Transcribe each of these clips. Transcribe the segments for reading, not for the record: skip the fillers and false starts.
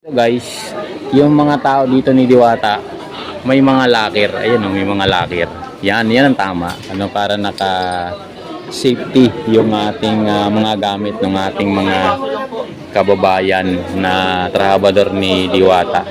Guys, yung mga tao dito ni Diwata, may mga locker. Ayun oh, may mga locker. Yan ang tama. Para naka safety yung ating mga gamit ng ating mga kababayan na trabador ni Diwata.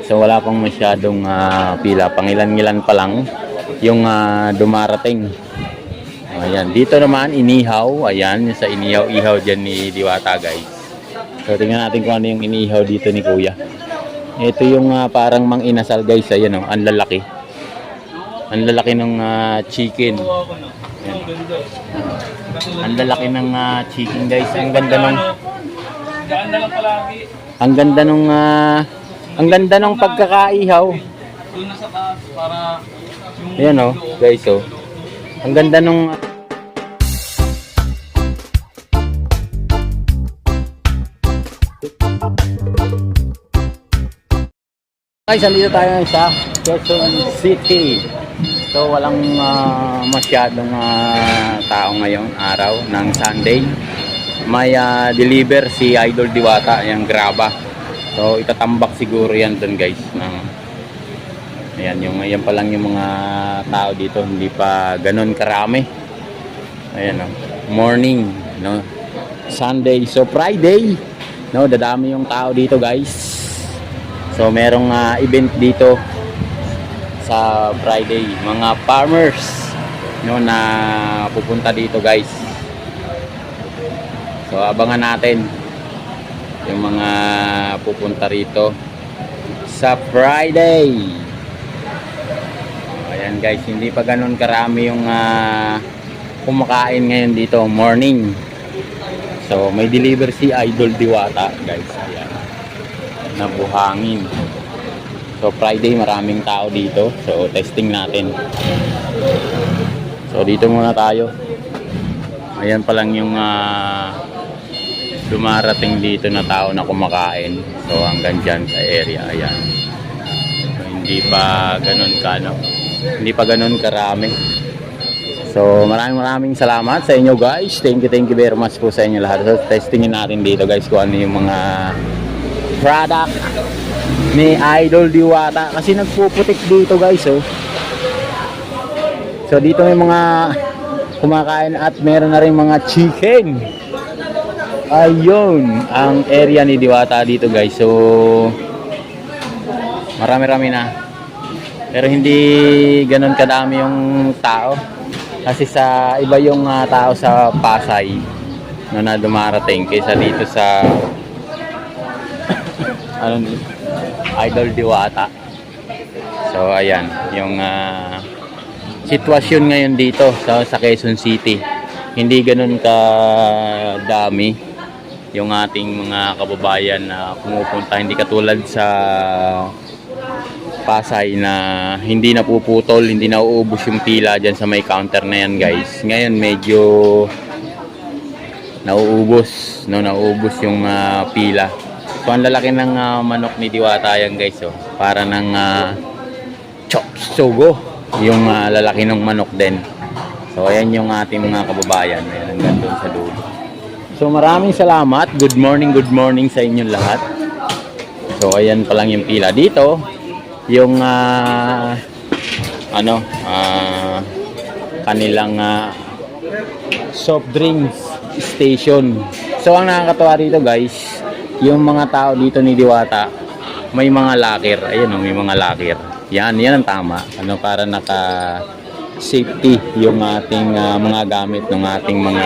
So wala pang masyadong pila, pangilan-ngilan pa lang yung dumarating. Ayan, dito naman inihaw. Ayan, sa inihaw-ihaw dyan ni Diwata, guys. So tingnan natin kung ano yung inihaw dito ni Kuya. Ito yung parang mang inasal, guys. Ayan oh, ang lalaki. Ang lalaki ng chicken. Ayan. Ang lalaki ng chicken, guys. Ang ganda nung ang ganda nung pagkakaihaw. Ayan oh, guys oh. Ang ganda nung guys, andito tayo sa Quezon City. So walang masyadong tao ngayong araw ng Sunday. May deliver si Idol Diwata, yung graba. So itatambak siguro yan dun, guys. Ayan pa lang yung mga tao dito, hindi pa ganun karami. Ayan oh, morning, no? Sunday, so Friday, no, dadami yung tao dito, guys. So merong event dito sa Friday, mga farmers, no, na pupunta dito, guys. So abangan natin yung mga pupunta rito sa Friday. Ayan, guys, hindi pa ganun karami yung kumakain ngayon dito, morning. So may deliver si Idol Diwata, guys. Ayan, na buhangin. So Friday maraming tao dito. So testing natin. So dito muna tayo. Ayan pa lang yung dumarating dito na tao na kumakain. So hanggang dyan sa area. Ayan. So, hindi pa ganun karami. So maraming salamat sa inyo, guys. Thank you very much po sa inyo lahat. So testingin natin dito, guys, kung ano yung mga product ni Idol Diwata, kasi nagpuputik dito, guys oh. So dito may mga kumakain at meron na rin mga chicken. Ayun ang area ni Diwata dito, guys. So marami na, pero hindi ganun kadami yung tao, kasi sa iba yung tao sa Pasay na dumarating kaysa dito sa Idol Diwata. So ayan yung sitwasyon ngayon dito sa Quezon City. Hindi ganun ka dami yung ating mga kababayan na pumupunta, hindi katulad sa Pasay na hindi napuputol, hindi nauubos yung pila dyan sa may counter na yan, guys. Ngayon medyo nauubos, no, nauubos yung pila. So ang lalaki ng manok ni Diwata yan, guys oh. Para ng chop sugo yung lalaki ng manok din. So ayan yung ating mga kababayan. Ayan, hanggang doon sa dulo. So maraming salamat. Good morning sa inyong lahat. So ayan pa lang yung pila dito. Yung kanilang soft drinks station. So ang nakakatawa dito, guys, yung mga tao dito ni Diwata, may mga locker. Ayun oh, may mga locker. Yan ang tama. Para naka safety yung ating mga gamit ng ating mga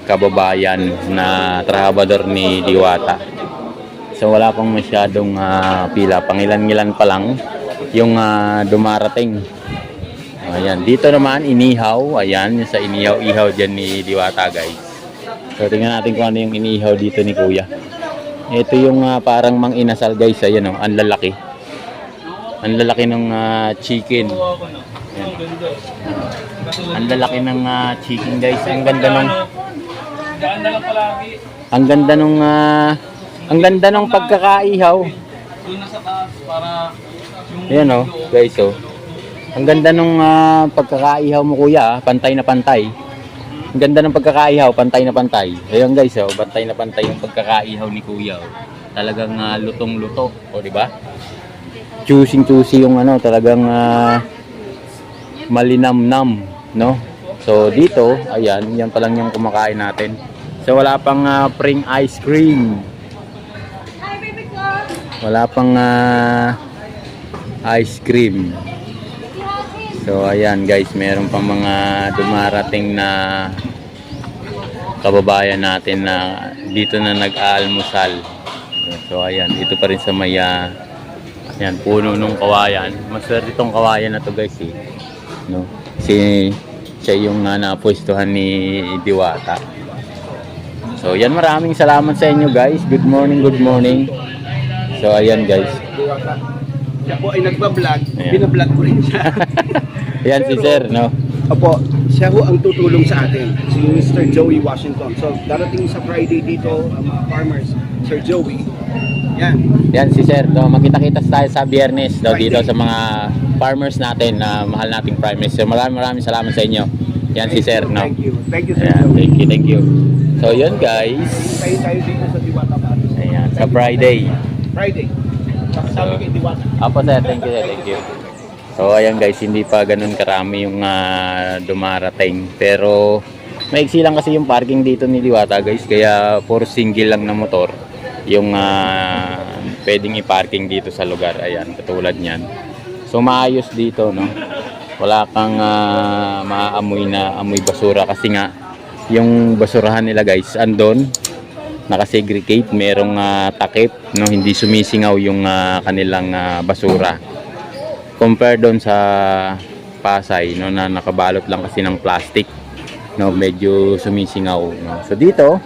kababayan na trabador ni Diwata. So wala pang masyadong pila, pangilan-ngilan pa lang yung dumarating. Ayan, dito naman inihaw. Ayan, sa inihaw-ihaw dyan ni Diwata, guys. So tingnan natin kung ano yung inihaw dito ni Kuya. Ito yung parang mang inasal, guys. Ayan oh, ang lalaki. Ang lalaki ng chicken. Ayan. Ang lalaki ng chicken, guys. Ang ganda nung pagkakaihaw. Ayan oh, guys oh. Ang ganda nung pagkakaihaw mo, Kuya. Pantay na pantay. Ang ganda ng pagkakaihaw, pantay na pantay. Ayun, guys oh, pantay na pantay yung pagkakaihaw ni Kuya oh. talagang lutong-luto, o di ba? Choosing-choosy yung ano, talagang malinamnam, no? So dito, ayan, yan pa lang yung kumakain natin. So wala pang pring ice cream. Wala pang ice cream. So ayan guys, meron pang mga dumarating na kababayan natin na dito na nag-aalmusal. So ayan, dito pa rin sa may ayan, puno nung kawayan. Maswerte itong kawayan na to guys eh. No? Siya yung napwestuhan ni Diwata. So yan, maraming salamat sa inyo guys. Good morning, good morning. So ayan guys. Siya po ay nagbablog, binablog ko rin siya. Ayan si Sir, no? Opo, siya ho ang tutulong sa atin, si Mr. Joey Washington. So darating sa Friday dito, ang mga farmers, Sir Joey. Yan. Yan si Sir, no? Magkita-kita tayo sa Biyernes dito sa mga farmers natin na mahal nating farmers. So maraming salamat sa inyo. Yan si Sir, no? Thank you Sir Ayan, Joey. thank you. So yun guys. Tayo dito sa Diwata Paris. Ayan, sa Friday. Sabi kay Diwata. Apo sir, thank you sir, thank you. So ayan guys, hindi pa ganun karami yung dumarating. Pero maiksi lang kasi yung parking dito ni Diwata guys. Kaya for single lang na motor yung pwedeng i-parking dito sa lugar. Ayan, katulad nyan. So maayos dito, no? Wala kang maamoy na amoy basura kasi nga yung basurahan nila guys andon, nakasegregate, merong takip, no? Hindi sumisingaw yung kanilang basura compare doon sa Pasay, no, na nakabalot lang kasi ng plastic, no, medyo sumisingaw, no? So dito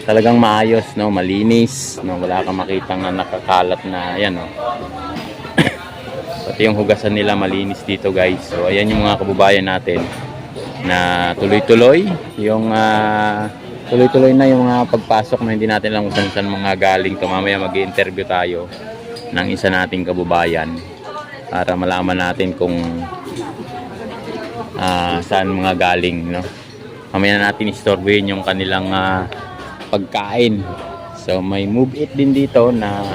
talagang maayos, no, malinis, no, wala kang makitang nakakalat na yan, no. Pati yung hugasan nila malinis dito guys. So ayan yung mga kababayan natin na tuloy-tuloy yung tuloy-tuloy na yung mga pagpasok na hindi natin lang kung saan mga galing to. Mamaya mag-i-interview tayo ng isa nating kababayan para malaman natin kung saan mga galing, no. Mamaya natin istorbohin yung kanilang pagkain. So may Move It din dito na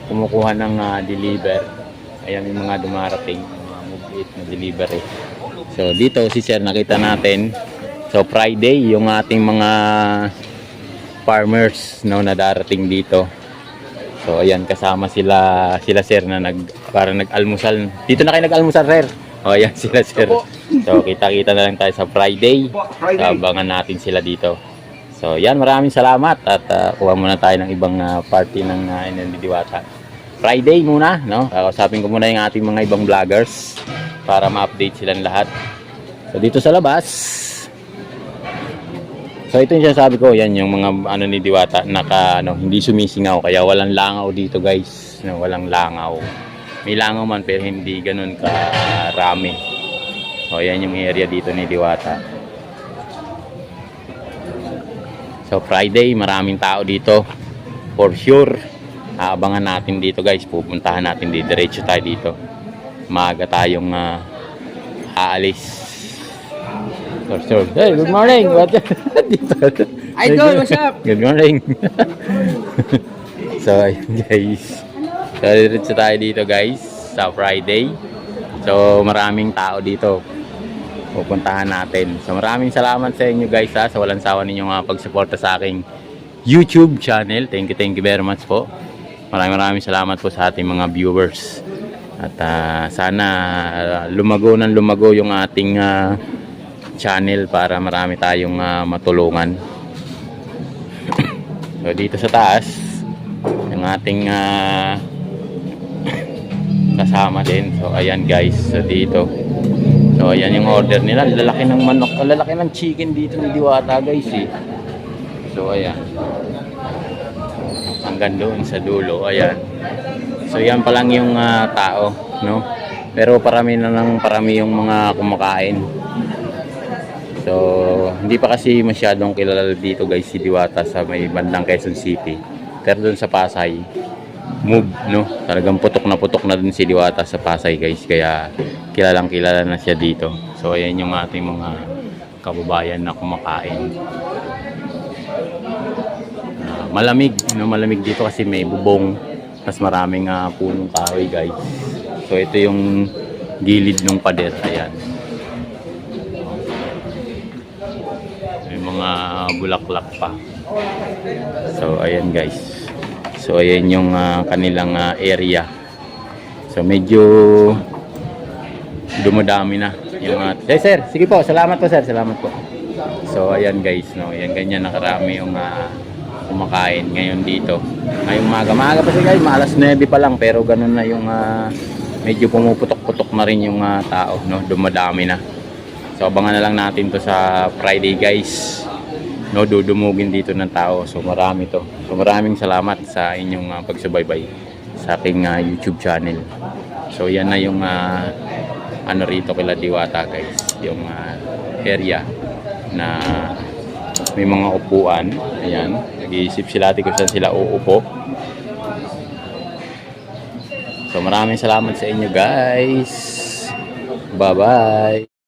kumukuha ng deliver. Ayan yung mga dumarating, mga Move It na delivery. So dito si Sir nakita natin. So Friday yung ating mga farmers, no, na darating dito. So ayan, kasama sila Sir na parang nag-almusal. Dito na kayo nag-almusal, Sir. O ayan sila Sir. So kita-kita na lang tayo sa Friday. So, abangan natin sila dito. So yan, maraming salamat at kuha muna tayo ng ibang party ng Diwata. Friday muna, no? Kausapin ko muna yung ating mga ibang vloggers para ma-update silang lahat. So dito sa labas. So ito yung sinasabi ko, yan yung mga ni Diwata hindi sumisingaw, kaya walang langaw dito guys, no, walang langaw. May langaw man pero hindi ganoon karami. So yan yung area dito ni Diwata. So Friday, maraming tao dito for sure. Abangan natin dito guys, pupuntahan natin dito, diretso tayo dito. Maaga tayong aalis. For sure. Hey, good morning. Idol, what's up? Good morning. So, ayun guys. So, diretso tayo dito guys sa Friday. So, maraming tao dito. Pupuntahan natin. So, maraming salamat sa inyo guys sa walang sawa ninyong pagsuporta sa aking YouTube channel. Thank you very much po. Maraming salamat po sa ating mga viewers. At sana lumago ng lumago yung ating channel para marami tayong matulungan. So dito sa taas yung ating kasama din. So ayan guys, so dito. So ayan yung order nila, lalaki ng manok, lalaki ng chicken dito ni Diwata guys eh. So ayan, hanggang doon sa dulo, ayan. So yan pa lang yung tao, no? Pero parami yung mga kumakain. So hindi pa kasi masyadong kilala dito guys si Diwata sa may bandang Quezon City. Pero doon sa Pasay, no? Talagang putok na din si Diwata sa Pasay guys, kaya kilalang kilala na siya dito. So ayan yung ating mga kababayan na kumakain. malamig, malamig dito kasi may bubong, tas maraming punong kahoy guys. So ito yung gilid ng pader, ayan. May mga bulaklak pa. So ayan guys. So ayan yung kanilang area. So medyo dumadami na yung sir, sige po, salamat po sir, salamat po. So ayan guys, no, ayan ganyan nakarami yung kumakain ngayon dito. Ngayong maaga pa siya guys, alas 9 pa lang pero ganun na yung medyo pumuputok-putok na rin yung tao, no, dumadami na. So abangan na lang natin to sa Friday guys. No, dudumugin dito ng tao. So marami to. So maraming salamat sa inyong pagsubaybay sa aking YouTube channel. So yan na yung ano rito kila Diwata guys, yung area na may mga upuan. Ayan, nag-iisip sila kung saan sila uupo. So maraming salamat sa inyo guys. Bye bye.